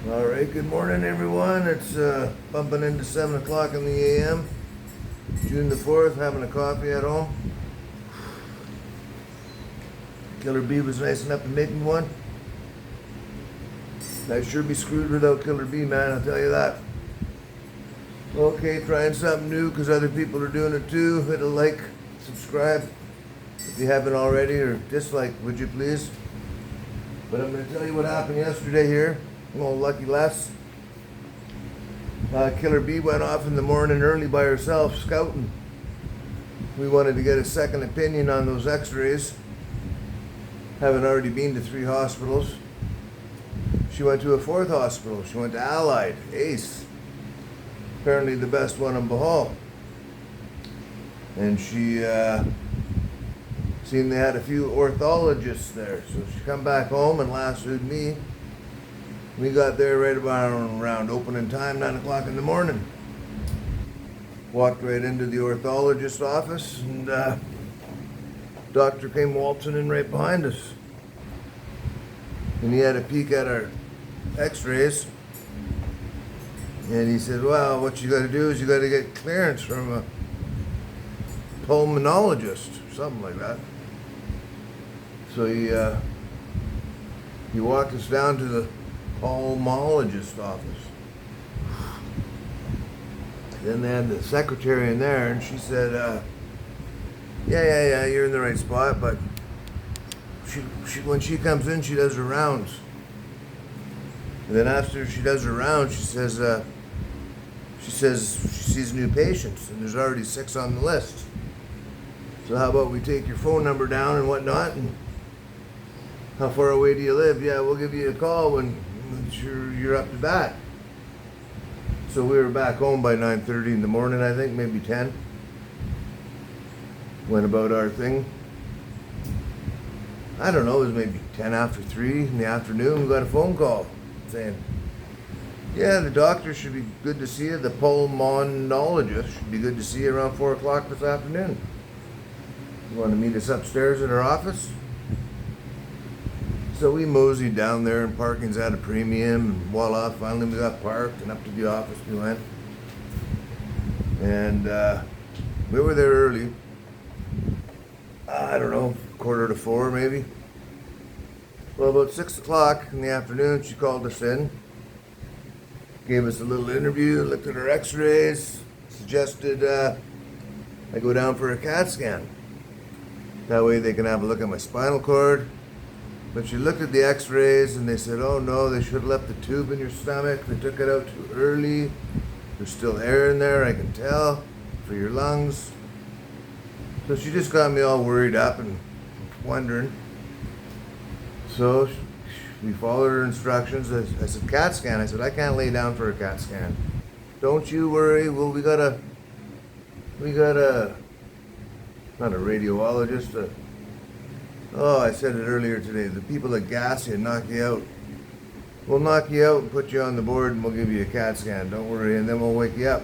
All right, good morning, everyone. It's bumping into 7 o'clock in the a.m. June the 4th, having a coffee at home. Killer B was nice enough to make me one. I'd sure be screwed without Killer B, man, I'll tell you that. Okay, trying something new because other people are doing it too. Hit a like, subscribe if you haven't already, or dislike, would you please? But I'm going to tell you what happened yesterday here. Oh, lucky Les. Killer B went off in the morning early by herself scouting. We wanted to get a second opinion on those x-rays. Having already been to 3 hospitals. She went to a 4th hospital. She went to Allied, Ace. Apparently the best one in Bohol. And she seen they had a few orthologists there. So she come back home and lassoed me. We got there right about around opening time, 9 o'clock in the morning. Walked right into the orthologist's office, and doctor came waltzing in right behind us. And he had a peek at our x-rays. And he said, well, what you got to do is you got to get clearance from a pulmonologist, or something like that. So he walked us down to the pulmonologist office. Then they had the secretary in there, and she said, yeah, you're in the right spot, but she when she comes in, she does her rounds. And then after she does her rounds, she says she sees new patients, and there's already 6 on the list. So how about we take your phone number down and whatnot, and how far away do you live? Yeah, we'll give you a call when you're up to bat. So we were back home by 9:30 in the morning, I think, maybe 10. Went about our thing. I don't know, it was maybe 10 after 3 in the afternoon. We got a phone call saying, yeah, the doctor should be good to see you. The pulmonologist should be good to see you around 4 o'clock this afternoon. You want to meet us upstairs in our office? So we moseyed down there, and parking's at a premium, and voila, finally we got parked, and up to the office we went. And we were there early. I don't know, 3:45 maybe. Well, about 6 o'clock in the afternoon, she called us in, gave us a little interview, looked at her x-rays, suggested I go down for a CAT scan. That way they can have a look at my spinal cord. But she looked at the x-rays and they said, oh no, they should have left the tube in your stomach. They took it out too early. There's still air in there, I can tell, for your lungs. So she just got me all worried up and wondering. So we followed her instructions. I said, CAT scan. I said, I can't lay down for a CAT scan. Don't you worry. Well, we got a, not a radiologist, I said it earlier today, the people that gas you and knock you out. We'll knock you out and put you on the board and we'll give you a CAT scan, don't worry, and then we'll wake you up.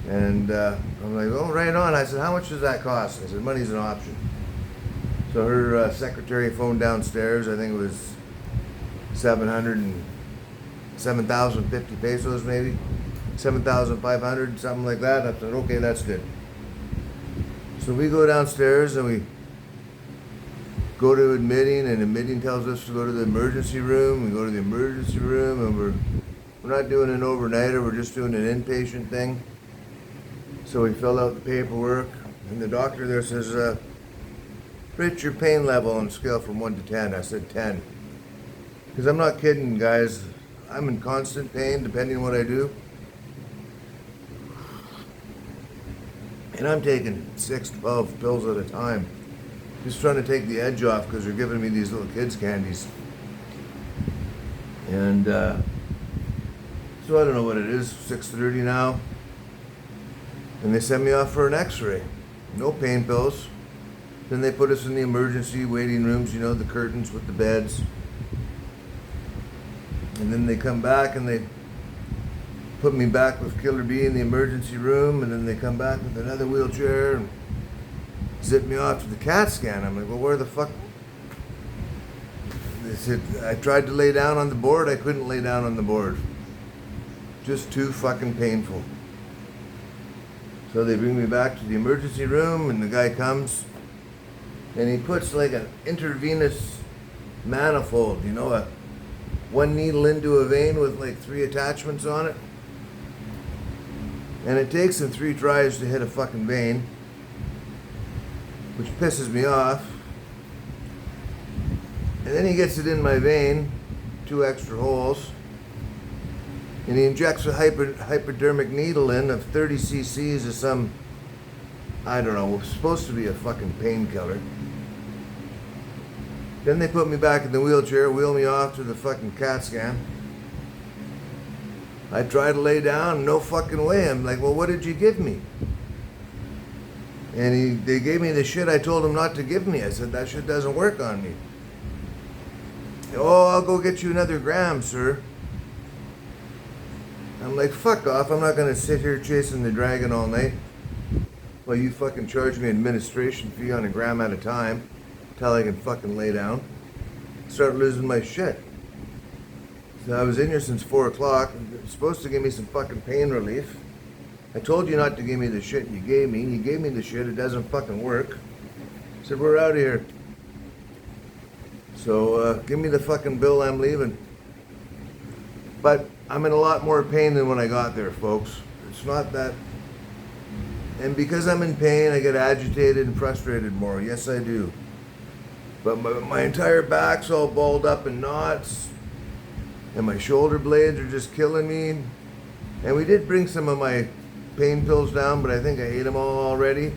And I'm like, oh, right on. I said, how much does that cost? I said, money's an option. So her secretary phoned downstairs, I think it was 7,050 pesos maybe, 7,500, something like that. I said, okay, that's good. So we go downstairs and we go to admitting, and admitting tells us to go to the emergency room. We go to the emergency room, and we're not doing an overnighter, we're just doing an inpatient thing. So we fill out the paperwork, and the doctor there says, rate your pain level on a scale from 1 to 10. I said 10. Because I'm not kidding, guys. I'm in constant pain, depending on what I do. And I'm taking 6, 12 pills at a time. Just trying to take the edge off because they're giving me these little kids' candies. And so I don't know what it is, 6:30 now. And they send me off for an x-ray. No pain pills. Then they put us in the emergency waiting rooms, you know, the curtains with the beds. And then they come back and they put me back with Killer B in the emergency room, and then they come back with another wheelchair and zip me off to the CAT scan. I'm like, well, where the fuck? I tried to lay down on the board. I couldn't lay down on the board. Just too fucking painful. So they bring me back to the emergency room, and the guy comes, and he puts like an intravenous manifold, one needle into a vein with like 3 attachments on it. And it takes him 3 tries to hit a fucking vein, which pisses me off. And then he gets it in my vein, 2 extra holes, and he injects a hypodermic needle in of 30 cc's of some, I don't know, supposed to be a fucking painkiller. Then they put me back in the wheelchair, wheel me off to the fucking CAT scan. I try to lay down, no fucking way. I'm like, well, what did you give me? And they gave me the shit I told them not to give me. I said, that shit doesn't work on me. Oh, I'll go get you another gram, sir. I'm like, fuck off. I'm not going to sit here chasing the dragon all night while you fucking charge me an administration fee on a gram at a time until I can fucking lay down. Start losing my shit. So I was in here since 4 o'clock. You're supposed to give me some fucking pain relief. I told you not to give me the shit you gave me. You gave me the shit. It doesn't fucking work. I said, we're out of here. So give me the fucking bill. I'm leaving. But I'm in a lot more pain than when I got there, folks. It's not that. And because I'm in pain, I get agitated and frustrated more. Yes, I do. But my entire back's all balled up in knots. And my shoulder blades are just killing me. And we did bring some of my pain pills down, but I think I ate them all already.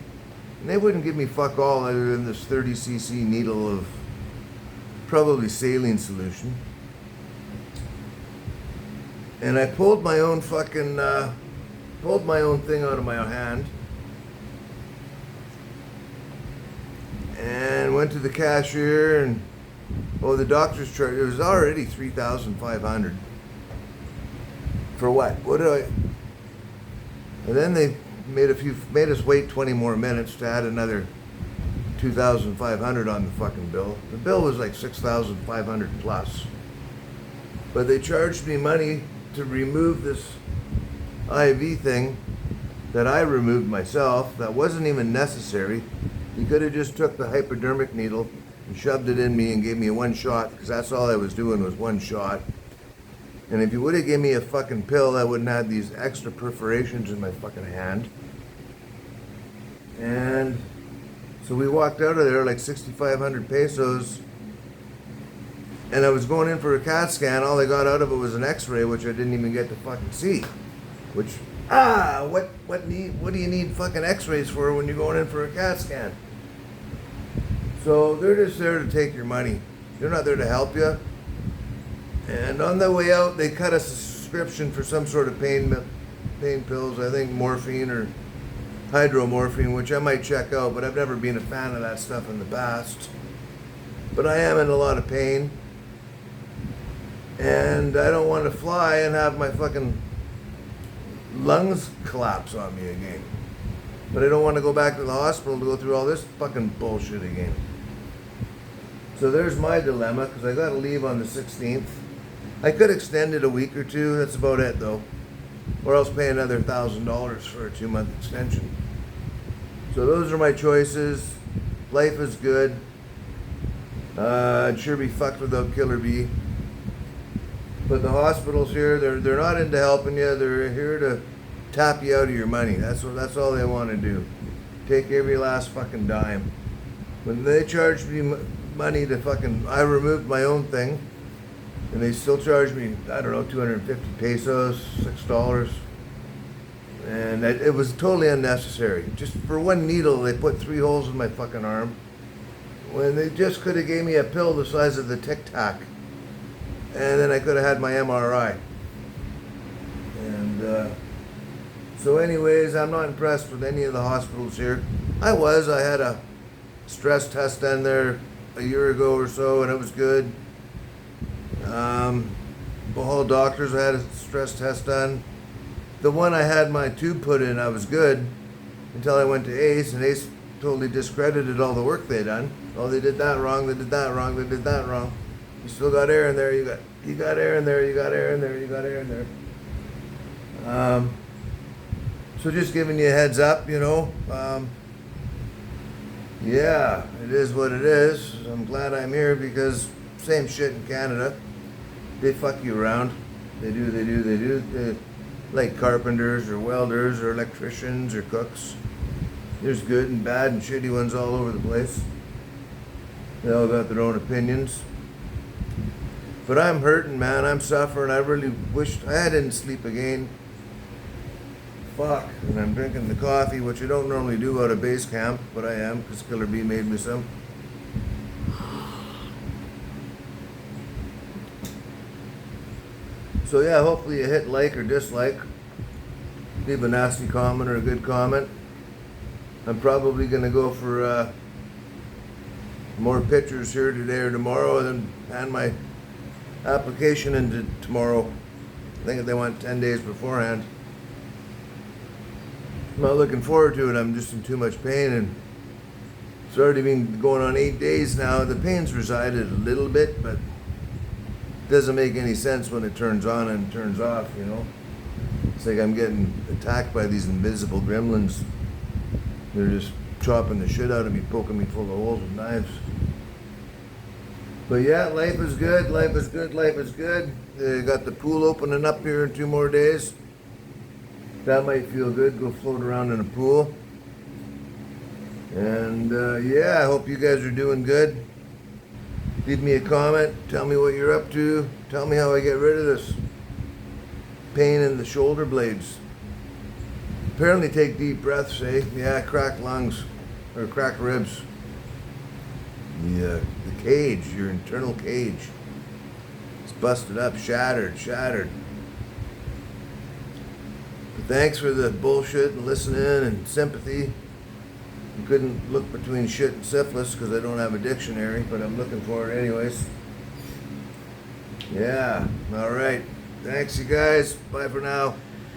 And they wouldn't give me fuck all other than this 30 cc needle of probably saline solution. And I pulled my own fucking, pulled my own thing out of my hand. And went to the cashier and, oh, the doctor's charge, it was already $3,500. For what? What did I? And then they made us wait 20 more minutes to add another $2,500 on the fucking bill. The bill was like $6,500 plus. But they charged me money to remove this IV thing that I removed myself that wasn't even necessary. You could have just took the hypodermic needle and shoved it in me and gave me a 1 shot, because that's all I was doing was 1 shot. And if you would have given me a fucking pill, I wouldn't have these extra perforations in my fucking hand. And so we walked out of there like 6,500 pesos. And I was going in for a CAT scan. All I got out of it was an x-ray, which I didn't even get to fucking see. Which, what do you need fucking x-rays for when you're going in for a CAT scan? So they're just there to take your money. They're not there to help you. And on the way out, they cut us a subscription for some sort of pain pills. I think morphine or hydromorphine, which I might check out, but I've never been a fan of that stuff in the past. But I am in a lot of pain. And I don't want to fly and have my fucking lungs collapse on me again. But I don't want to go back to the hospital to go through all this fucking bullshit again. So there's my dilemma, because I got to leave on the 16th. I could extend it a week or two. That's about it, though. Or else pay another $1,000 for a 2-month extension. So those are my choices. Life is good. I'd sure be fucked without Killer Bee. But the hospitals here, they're not into helping you. They're here to tap you out of your money. That's all they want to do. Take every last fucking dime. When they charged me money to fucking, I removed my own thing, and they still charge me, I don't know, 250 pesos, $6. And it was totally unnecessary. Just for 1 needle, they put 3 holes in my fucking arm, when they just could have gave me a pill the size of the Tic Tac, and then I could have had my MRI. And so anyways, I'm not impressed with any of the hospitals here. I had a stress test done there a year ago or so, and it was good. Bohol doctors, I had a stress test done. The one I had my tube put in, I was good until I went to Ace, and Ace totally discredited all the work they done. Oh, they did that wrong, they did that wrong, they did that wrong. You still got air in there. You got air in there. You got air in there. You got air in there. So just giving you a heads up, you know. Yeah, it is what it is. I'm glad I'm here because same shit in Canada. They fuck you around. They do. They're like carpenters or welders or electricians or cooks. There's good and bad and shitty ones all over the place. They all got their own opinions. But I'm hurting, man. I'm suffering. I really wished I didn't sleep again. Fuck. And I'm drinking the coffee, which I don't normally do out of base camp, but I am because Killer B made me some. So yeah, hopefully you hit like or dislike. Leave a nasty comment or a good comment. I'm probably going to go for more pictures here today or tomorrow, and then hand my application into tomorrow. I think they want 10 days beforehand. I'm not looking forward to it. I'm just in too much pain, and it's already been going on 8 days now. The pain's resided a little bit, but it doesn't make any sense when it turns on and turns off, you know. It's like I'm getting attacked by these invisible gremlins. They're just chopping the shit out of me, poking me full of holes with knives. But yeah, life is good, life is good, life is good. They got the pool opening up here in 2 more days. That might feel good, go float around in a pool. And yeah, I hope you guys are doing good. Leave me a comment, tell me what you're up to. Tell me how I get rid of this pain in the shoulder blades. Apparently take deep breaths, eh? Yeah, crack lungs, or crack ribs. The cage, your internal cage. It's busted up, shattered. But thanks for the bullshit and listening and sympathy. I couldn't look between shit and syphilis because I don't have a dictionary, but I'm looking for it anyways. Yeah, alright. Thanks you guys. Bye for now.